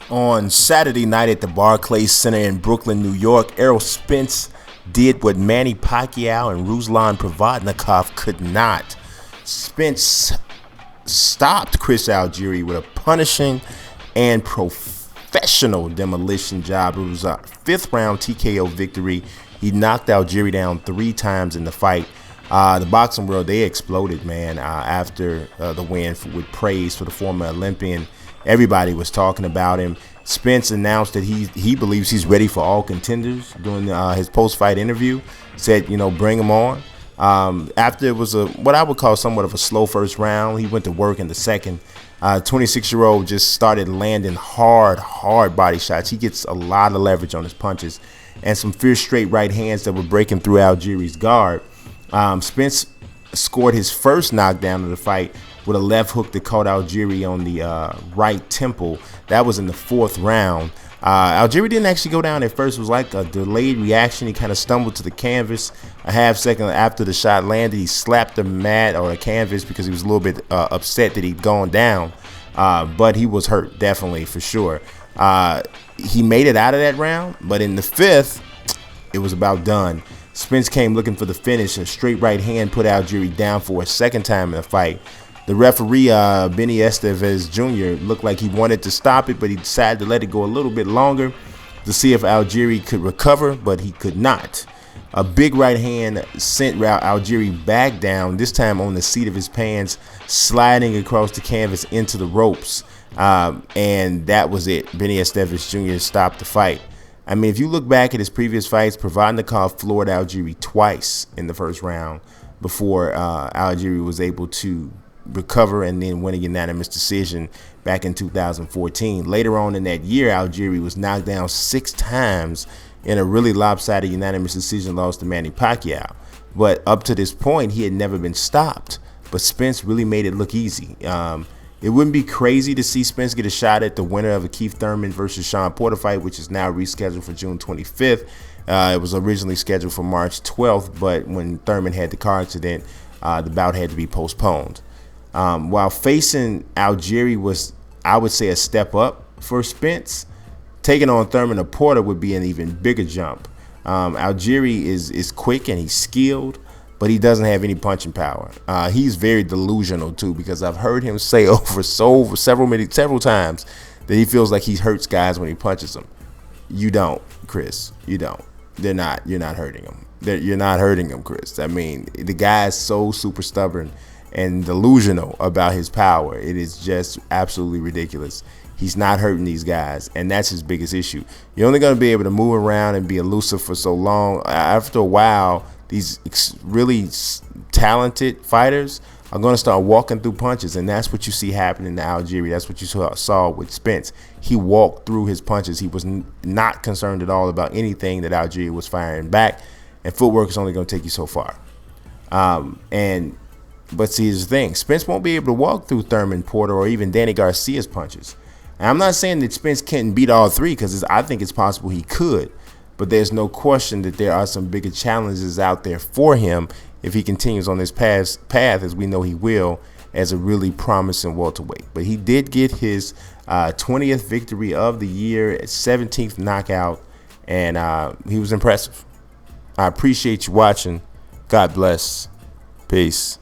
On Saturday night at the Barclays Center in Brooklyn, New York, Errol Spence did what Manny Pacquiao and Ruslan Provodnikov could not. Spence stopped Chris Algieri with a punishing and professional demolition job. It was a fifth round TKO victory. He knocked Algieri down 3 times in the fight. The boxing world, they exploded, man, after the win with praise for the former Olympian. Everybody was talking about him. Spence announced that he believes he's ready for all contenders during his post-fight interview. Said, bring him on. After it was what I would call somewhat of a slow first round, he went to work in the second. 26-year-old just started landing hard body shots. He gets a lot of leverage on his punches and some fierce straight right hands that were breaking through Algieri's guard. Spence scored his first knockdown of the fight with a left hook that caught Algieri on the right temple. That was in the 4th round. Algieri didn't actually go down at first. It was like a delayed reaction. He kind of stumbled to the canvas a half second after the shot landed. He slapped the mat or the canvas because he was a little bit upset that he'd gone down. But he was hurt, definitely, for sure. He made it out of that round, but in the 5th, it was about done. Spence came looking for the finish. A straight right hand put Algieri down for a second time in the fight. The referee, Benny Estevez Jr., looked like he wanted to stop it, but he decided to let it go a little bit longer to see if Algieri could recover, but he could not. A big right hand sent Algieri back down, this time on the seat of his pants, sliding across the canvas into the ropes. And that was it. Benny Estevez Jr. stopped the fight. I mean, if you look back at his previous fights, Provodnikov floored Algieri twice in the first round before Algieri was able to recover and then win a unanimous decision back in 2014. Later on in that year, Algieri was knocked down 6 times in a really lopsided unanimous decision loss to Manny Pacquiao. But up to this point, he had never been stopped. But Spence really made it look easy. It wouldn't be crazy to see Spence get a shot at the winner of a Keith Thurman versus Sean Porter fight, which is now rescheduled for June 25th. It was originally scheduled for March 12th, but when Thurman had the car accident, the bout had to be postponed. While facing Algieri was, I would say, a step up for Spence, taking on Thurman or Porter would be an even bigger jump. Algieri is quick and he's skilled, but he doesn't have any punching power. He's very delusional too, because I've heard him say several times that he feels like he hurts guys when he punches them. You don't, Chris. You don't. You're not hurting him. You're not hurting him, Chris. I mean, the guy's so super stubborn and delusional about his power. It is just absolutely ridiculous. He's not hurting these guys, and that's his biggest issue. You're only going to be able to move around and be elusive for so long. After a while, these really talented fighters are going to start walking through punches, and that's what you see happening to Algieri. That's what you saw with Spence. He walked through his punches. He was not concerned at all about anything that Algieri was firing back, and footwork is only going to take you so far. But see, here's the thing. Spence won't be able to walk through Thurman, Porter, or even Danny Garcia's punches. And I'm not saying that Spence can't beat all 3, because I think it's possible he could. But there's no question that there are some bigger challenges out there for him if he continues on this path, as we know he will, as a really promising welterweight. But he did get his 20th victory of the year, 17th knockout, and he was impressive. I appreciate you watching. God bless. Peace.